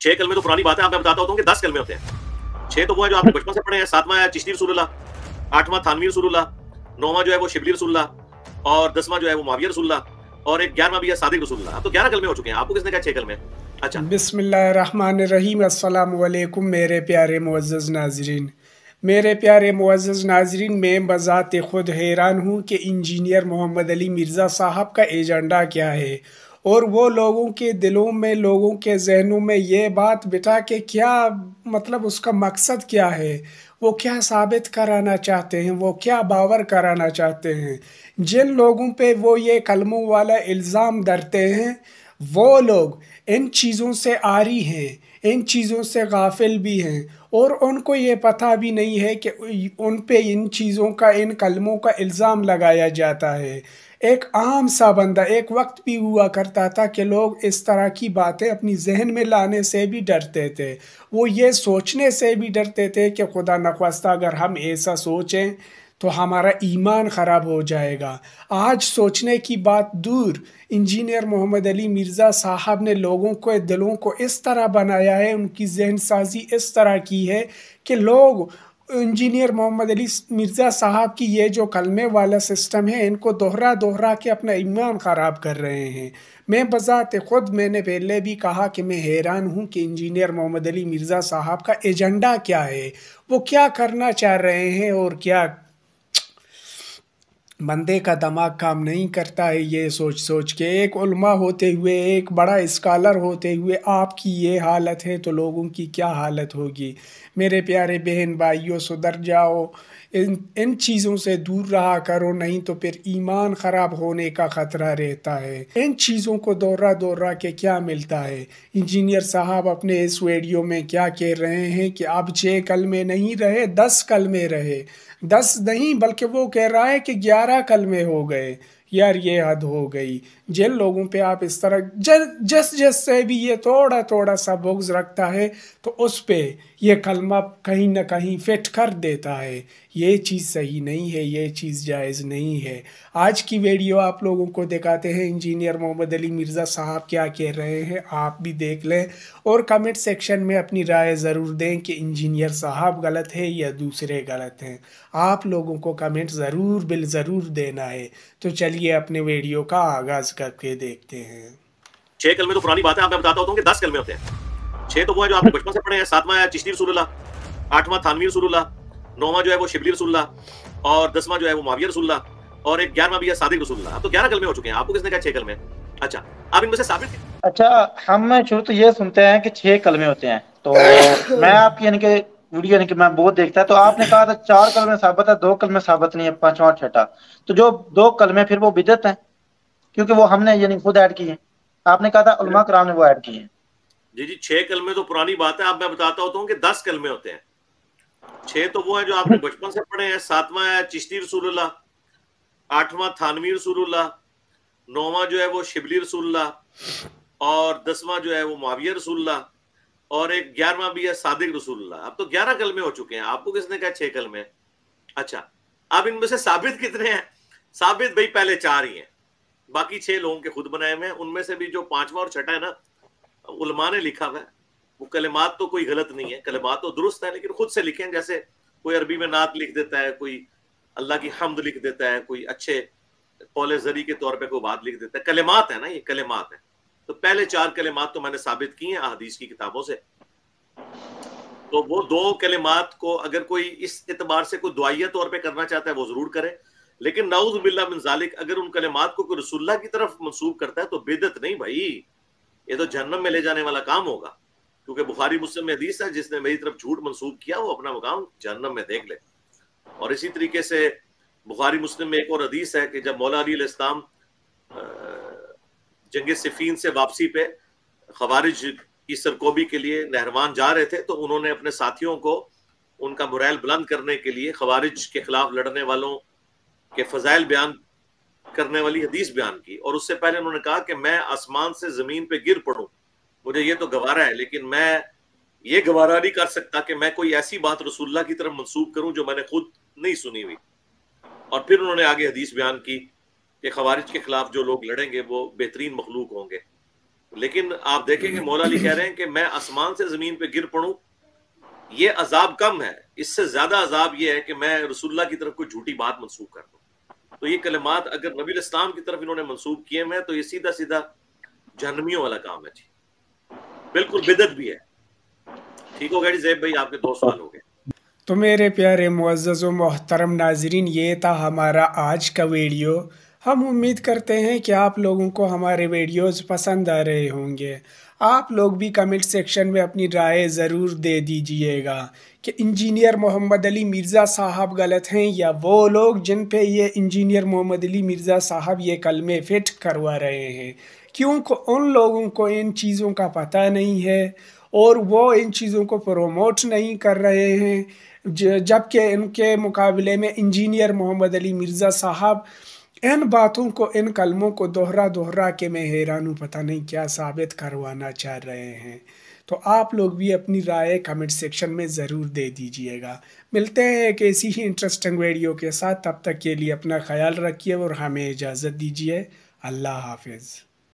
6 کلمے تو پرانی بات ہے، آپ میں بتاتا ہوتا ہوں کہ 10 کلمے ہوتے ہیں۔ 6 تو وہ ہے جو آپ نے بچپن سے پڑھے ہیں، 7واں ہے چشتی رسول اللہ، 8واں تھانوی رسول اللہ، 9واں جو ہے وہ شبلی رسول اللہ، اور 10واں جو ہے وہ معاویہ رسول اللہ، اور ایک 11واں بھی ہے صادق رسول اللہ۔ اب تو 11 کلمے ہو چکے ہیں، آپ کو کس نے کہا 6 کلمے؟ اچھا بسم اللہ الرحمن الرحیم۔ السلام علیکم میرے پیارے معزز ناظرین، میرے پیارے معزز ناظرین، میں بذات خود حیران ہوں کہ انجینئر محمد علی مرزا صاحب کا ایجنڈا کیا ہے، اور وہ لوگوں کے دلوں میں، لوگوں کے ذہنوں میں یہ بات بٹھا کے کیا مطلب اس کا مقصد کیا ہے، وہ کیا ثابت کرانا چاہتے ہیں، وہ کیا باور کرانا چاہتے ہیں۔ جن لوگوں پہ وہ یہ کلموں والا الزام دھرتے ہیں، وہ لوگ ان چیزوں سے عاری ہیں، ان چیزوں سے غافل بھی ہیں، اور ان کو یہ پتہ بھی نہیں ہے کہ ان پہ ان چیزوں کا، ان کلموں کا الزام لگایا جاتا ہے۔ ایک عام سا بندہ، ایک وقت بھی ہوا کرتا تھا کہ لوگ اس طرح کی باتیں اپنی ذہن میں لانے سے بھی ڈرتے تھے، وہ یہ سوچنے سے بھی ڈرتے تھے کہ خدا نخواستہ اگر ہم ایسا سوچیں تو ہمارا ایمان خراب ہو جائے گا۔ آج سوچنے کی بات دور، انجینئر محمد علی مرزا صاحب نے لوگوں کو، دلوں کو اس طرح بنایا ہے، ان کی ذہن سازی اس طرح کی ہے کہ لوگ انجینئر محمد علی مرزا صاحب کی یہ جو کلمے والا سسٹم ہے، ان کو دوہرا دوہرا کے اپنا ایمان خراب کر رہے ہیں۔ میں بذات خود، میں نے پہلے بھی کہا کہ میں حیران ہوں کہ انجینئر محمد علی مرزا صاحب کا ایجنڈا کیا ہے، وہ کیا کرنا چاہ رہے ہیں، اور کیا بندے کا دماغ کام نہیں کرتا ہے یہ سوچ سوچ کے۔ ایک علماء ہوتے ہوئے، ایک بڑا اسکالر ہوتے ہوئے آپ کی یہ حالت ہے تو لوگوں کی کیا حالت ہوگی۔ میرے پیارے بہن بھائیوں، سدھر جاؤ، ان چیزوں سے دور رہا کرو، نہیں تو پھر ایمان خراب ہونے کا خطرہ رہتا ہے۔ ان چیزوں کو دوہرا دوہرا کے کیا ملتا ہے؟ انجینئر صاحب اپنے اس ویڈیو میں کیا کہہ رہے ہیں کہ اب 6 کلمے نہیں رہے، 10 کلمے رہے۔ 10 نہیں بلکہ وہ کہہ رہا ہے کہ 11 کلمے ہو گئے۔ یار یہ حد ہو گئی۔ جن لوگوں پہ آپ اس طرح، جس سے بھی یہ تھوڑا تھوڑا سا بغض رکھتا ہے تو اس پہ یہ کلمہ کہیں نہ کہیں فٹ کر دیتا ہے۔ یہ چیز صحیح نہیں ہے، یہ چیز جائز نہیں ہے۔ آج کی ویڈیو آپ لوگوں کو دکھاتے ہیں انجینئر محمد علی مرزا صاحب کیا کہہ رہے ہیں، آپ بھی دیکھ لیں، اور کمنٹ سیکشن میں اپنی رائے ضرور دیں کہ انجینئر صاحب غلط ہے یا دوسرے غلط ہیں۔ آپ لوگوں کو کمنٹ ضرور ضرور دینا ہے۔ تو چلیے اپنے ویڈیو کا آغاز کر کے دیکھتے ہیں۔ 6 کلمے تو پرانی بات ہے، آپ میں بتاتا ہوتا ہوں کہ 10 کلمے ہوتے ہیں۔ 6 تو وہ ہے جو آپ نے بچپن سے پڑھے ہیں، 7واں ہے چشتی رسول اللہ، 8واں تھانوی رسول اللہ، 9واں جو ہے وہ شبلی رسول اللہ، اور 10واں جو ہے وہ معاویہ رسول اللہ، اور ایک 11واں بھی ہے صادق رسول اللہ۔ اب تو 11 کلمے ہو چکے ہیں، آپ کو کس نے کہا 6 کلمے؟ اچھا آپ ان میں سے ثابت۔ اچھا، ہم شروع تو یہ سنتے ہیں کہ 6 کلمے ہوتے ہیں، تو میں آپ کی کہ ویڈیو کہ میں بہت دیکھتا ہے، تو آپ نے کہا تھا 4 کلمے ثابت ہے، 2 کلمے ثابت نہیں ہے، 5واں 6ٹا، تو جو 2 کلمے پھر وہ بدعت ہیں، کیونکہ وہ ہم نے خود ایڈ کیے ہیں۔ آپ نے کہا تھا علماء کرام نے وہ ایڈ کیے ہیں۔ جی 6 کلمے تو پرانی بات ہے، اب میں بتاتا ہوتا ہوں کہ 10 کلمے ہوتے ہیں۔ 6 تو وہ ہے جو آپ نے بچپن سے پڑھے ہیں، 7واں ہے چشتی رسول اللہ، 8واں تھانوی رسول اللہ، 9واں جو ہے وہ شبلی رسول اللہ، اور 10واں جو ہے وہ معاویہ رسول اللہ، اور ایک 11واں بھی ہے صادق رسول اللہ۔ اب تو 11 کلمے ہو چکے ہیں، آپ کو کس نے کہا 6 کلمے؟ اچھا اب ان میں سے ثابت کتنے ہیں؟ ثابت بھائی پہلے 4 ہی ہیں، باقی 6 لوگوں کے خود بنائے ہوئے ہیں۔ ان میں سے بھی جو 5واں اور 6ٹا ہے نا، علماء نے لکھا ہوا ہے۔ وہ کلمات تو کوئی غلط نہیں ہے، کلمات تو درست ہے، لیکن خود سے لکھیں، جیسے کوئی عربی میں نعت لکھ دیتا ہے، کوئی اللہ کی حمد لکھ دیتا ہے، کوئی اچھے قول زری کے طور پہ کوئی بات لکھ دیتا ہے۔ کلمات ہے نا، یہ کلمات ہیں۔ تو پہلے 4 کلمات تو میں نے ثابت کی ہیں احادیث کی کتابوں سے۔ تو وہ 2 کلمات کو اگر کوئی اس اعتبار سے کوئی دعائیہ طور پہ کرنا چاہتا ہے وہ ضرور کرے، لیکن نعوذ باللہ من ذالک اگر ان کلمات کو کوئی رسول اللہ کی طرف منسوب کرتا ہے تو بدعت نہیں بھائی، یہ تو جہنم میں لے جانے والا کام ہوگا، کیونکہ بخاری مسلم میں حدیث ہے جس نے میری طرف جھوٹ منسوب کیا وہ اپنا مقام جہنم میں دیکھ لے۔ اور اسی طریقے سے بخاری مسلم میں ایک اور حدیث ہے کہ جب مولا علی علیہ السلام جنگ صفین سے واپسی پہ خوارج کی سرکوبی کے لیے نہروان جا رہے تھے، تو انہوں نے اپنے ساتھیوں کو ان کا موریل بلند کرنے کے لیے خوارج کے خلاف لڑنے والوں کے فضائل بیان کرنے والی حدیث بیان کی، اور اس سے پہلے انہوں نے کہا کہ میں آسمان سے زمین پہ گر پڑوں، مجھے یہ تو گوارا ہے، لیکن میں یہ گوارا نہیں کر سکتا کہ میں کوئی ایسی بات رسول اللہ کی طرف منسوب کروں جو میں نے خود نہیں سنی ہوئی۔ اور پھر انہوں نے آگے حدیث بیان کی کہ خوارج کے خلاف جو لوگ لڑیں گے وہ بہترین مخلوق ہوں گے۔ لیکن آپ دیکھیں کہ مولا علی کہہ رہے ہیں کہ میں آسمان سے زمین پہ گر پڑوں، یہ عذاب کم ہے، اس سے زیادہ عذاب یہ ہے کہ میں رسول اللہ کی طرف کوئی جھوٹی بات منسوخ کر دوں۔ تو یہ کلمات اگر نبی الاسلام کی طرف انہوں نے منسوخ کیے ہیں تو یہ سیدھا سیدھا جہنمیوں والا کام ہے جی، بالکل بدعت بھی ہے۔ ٹھیک ہو گیا جی زیب بھائی، آپ کے 2 سوال ہو گئے۔ تو میرے پیارے معزز و محترم ناظرین، یہ تھا ہمارا آج کا ویڈیو۔ ہم امید کرتے ہیں کہ آپ لوگوں کو ہمارے ویڈیوز پسند آ رہے ہوں گے۔ آپ لوگ بھی کمنٹ سیکشن میں اپنی رائے ضرور دے دیجئے گا کہ انجینئر محمد علی مرزا صاحب غلط ہیں یا وہ لوگ جن پہ یہ انجینئر محمد علی مرزا صاحب یہ کلمے فٹ کروا رہے ہیں، کیونکہ ان لوگوں کو ان چیزوں کا پتہ نہیں ہے اور وہ ان چیزوں کو پروموٹ نہیں کر رہے ہیں، جبکہ ان کے مقابلے میں انجینئر محمد علی مرزا صاحب ان باتوں کو، ان کلموں کو دوہرا کے میں حیران ہوں، پتہ نہیں کیا ثابت کروانا چاہ رہے ہیں۔ تو آپ لوگ بھی اپنی رائے کمنٹ سیکشن میں ضرور دے دیجئے گا۔ ملتے ہیں ایک ایسی ہی انٹرسٹنگ ویڈیو کے ساتھ، تب تک کے لیے اپنا خیال رکھیے اور ہمیں اجازت دیجیے۔ اللہ حافظ۔